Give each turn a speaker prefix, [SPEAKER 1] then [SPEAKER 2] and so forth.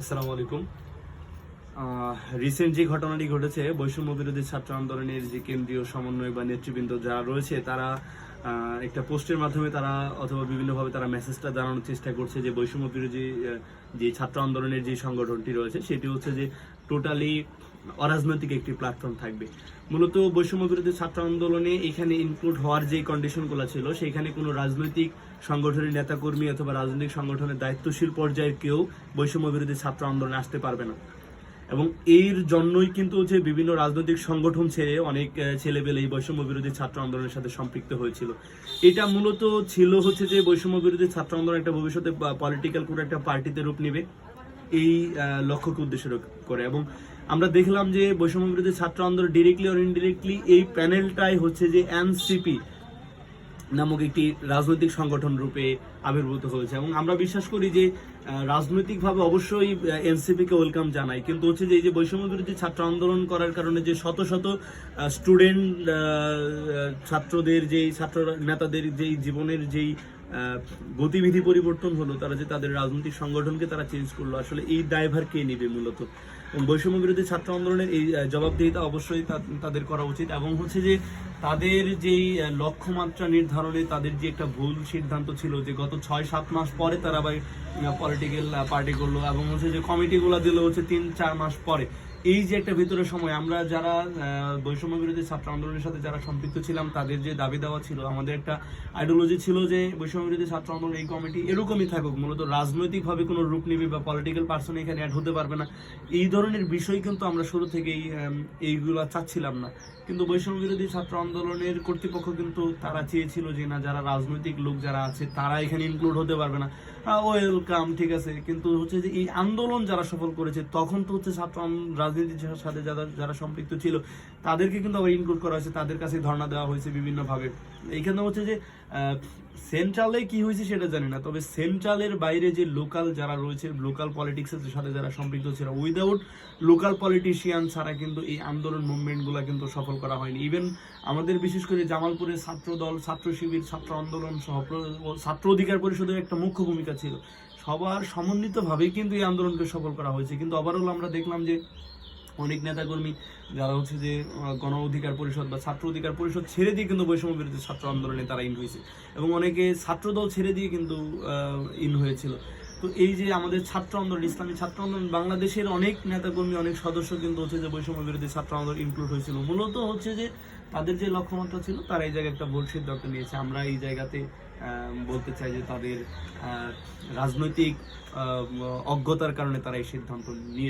[SPEAKER 1] আসসালামু আলাইকুম। রিসেন্ট যে ঘটনাটি ঘটেছে, বৈষম্য বিরোধী ছাত্র আন্দোলনের যে কেন্দ্রীয় সমন্বয় বা নেতৃবৃন্দ যারা রয়েছে তারা একটা পোস্টের মাধ্যমে তারা অথবা বিভিন্নভাবে তারা মেসেজটা জানানোর চেষ্টা করছে যে বৈষম্য বিরোধী যে ছাত্র আন্দোলনের যে সংগঠনটি রয়েছে সেটি হচ্ছে যে টোটালি অরাজনৈতিক একটি প্ল্যাটফর্ম থাকবে। মূলত বৈষম্য বিরোধী ছাত্র আন্দোলনে এখানে ইনক্লুড হওয়ার যে কন্ডিশনগুলো ছিল সেখানে কোনো রাজনৈতিক সংগঠনের নেতাকর্মী অথবা রাজনৈতিক সংগঠনের দায়িত্বশীল পর্যায়ের কেউ বৈষম্য বিরোধী ছাত্র আন্দোলনে আসতে পারবে না। এবং এর জন্যই কিন্তু হচ্ছে বিভিন্ন রাজনৈতিক সংগঠন ছেড়ে অনেক ছেলেপেলে এই বৈষম্য বিরোধী ছাত্র আন্দোলনের সাথে সম্পৃক্ত হয়েছিল। এটা মূলত ছিল হচ্ছে যে বৈষম্য বিরোধী ছাত্র আন্দোলন একটা ভবিষ্যতে পলিটিক্যাল কোনো একটা পার্টিতে রূপ নেবে, এই লক্ষ্যকে উদ্দেশ্য করে। এবং আমরা দেখলাম যে বৈষম্য বিরোধী ছাত্র আন্দোলন ডিরেক্টলি অর ইনডিরেক্টলি এই প্যানেলটাই হচ্ছে যে এনসিপি নামক একটি রাজনৈতিক সংগঠন রূপে আবির্ভূত হয়েছে। এবং আমরা বিশ্বাস করি যে রাজনৈতিকভাবে অবশ্যই এনসিপিকে ওয়েলকাম জানাই, কিন্তু হচ্ছে যে এই যে বৈষম্য বিরোধী ছাত্র আন্দোলন করার কারণে যে শত শত স্টুডেন্ট ছাত্রদের যেই ছাত্র নেতাদের যেই জীবনের যেই গতিবিধি পরিবর্তন হলো, তারা যে তাদের রাজনৈতিক সংগঠনকে তারা চেঞ্জ করলো, আসলে এই দায়ভার কে নেবে মূলত? এবং বৈষম্য বিরোধী ছাত্র আন্দোলনের এই জবাবদিহিতা অবশ্যই তাদের করা উচিত। এবং হচ্ছে যে তাদের যেই লক্ষ্যমাত্রা নির্ধারণে তাদের যে একটা ভুল সিদ্ধান্ত ছিল যে গত 6-7 মাস পরে তারা আবার পলিটিক্যাল পার্টি করলো, এবং হচ্ছে যে কমিটিগুলো দিল হচ্ছে 3-4 মাস পরে। এই যে একটা ভিতরের সময় আমরা যারা বৈষম্য বিরোধী ছাত্র আন্দোলনের সাথে যারা সম্পৃক্ত ছিলাম, তাদের যে দাবি দেওয়া ছিল, আমাদের একটা আইডিওলজি ছিল যে বৈষম্য বিরোধী ছাত্র আন্দোলন এই কমিটি এরকমই থাকুক, মূলত রাজনৈতিকভাবে কোনো রূপ নেবে বা পলিটিক্যাল পার্সন এখানে অ্যাড হতে পারবে না, এই ধরনের বিষয় কিন্তু আমরা শুরু থেকেই এইগুলো চাচ্ছিলাম না। কিন্তু বৈষম্য বিরোধী ছাত্র আন্দোলনের কর্তৃপক্ষ কিন্তু তারা চেয়েছিল যে না, যারা রাজনৈতিক লোক যারা আছে তারা এখানে ইনক্লুড হতে পারবে না। ওয়েলকাম, ঠিক আছে, কিন্তু হচ্ছে যে এই আন্দোলন যারা সফল করেছে তখন তো হচ্ছে ছাত্র রাজনীতির সাথে যারা সম্পৃক্ত ছিল তাদেরকে কিন্তু আবার ইনক্লুড করা হয়েছে, তাদের কাছে ধর্ণা দেওয়া হয়েছে বিভিন্নভাবে। এইখানে হচ্ছে যে সেন্ট্রালে কি হয়েছে সেটা জানি না, তবে সেন্ট্রালের বাইরে যে লোকাল যারা রয়েছে, লোকাল পলিটিক্সের সাথে যারা সম্পৃক্ত ছিল, উইদাউট লোকাল পলিটিশিয়ান ছাড়া কিন্তু এই আন্দোলন মুভমেন্টগুলো কিন্তু সফল করা হয়নি। ইভেন আমাদের বিশেষ করে জামালপুরের ছাত্র দল, ছাত্র শিবির, ছাত্র আন্দোলন সহ ছাত্র অধিকার পরিষদের একটা মুখ্য ভূমিকা ছিল, সবার সমন্বিতভাবেই কিন্তু এই আন্দোলনকে সফল করা হয়েছে। কিন্তু ওভারঅল আমরা দেখলাম যে অনেক নেতাকর্মী যারা হচ্ছে যে গণ অধিকার পরিষদ বা ছাত্র অধিকার পরিষদ ছেড়ে দিয়ে কিন্তু বৈষম্য বিরোধী ছাত্র আন্দোলনে তারা ইন হয়েছে, এবং অনেকে ছাত্রদল ছেড়ে দিয়ে কিন্তু ইন হয়েছিল। তো এই যে আমাদের ছাত্র আন্দোলন, ইসলামী ছাত্র আন্দোলন, বাংলাদেশের অনেক নেতাকর্মী, অনেক সদস্য কিন্তু হচ্ছে যে বৈষম্য বিরোধী ছাত্র আন্দোলন ইনক্লুড হয়েছিল। মূলত হচ্ছে যে তাদের যে লক্ষ্যমাত্রা ছিল তারা এই জায়গায় একটা ভুল সিদ্ধান্ত নিয়েছে। আমরা এই জায়গাতে বলতে চাই যে তাদের রাজনৈতিক অজ্ঞতার কারণে তারা এই সিদ্ধান্ত নিয়েছে।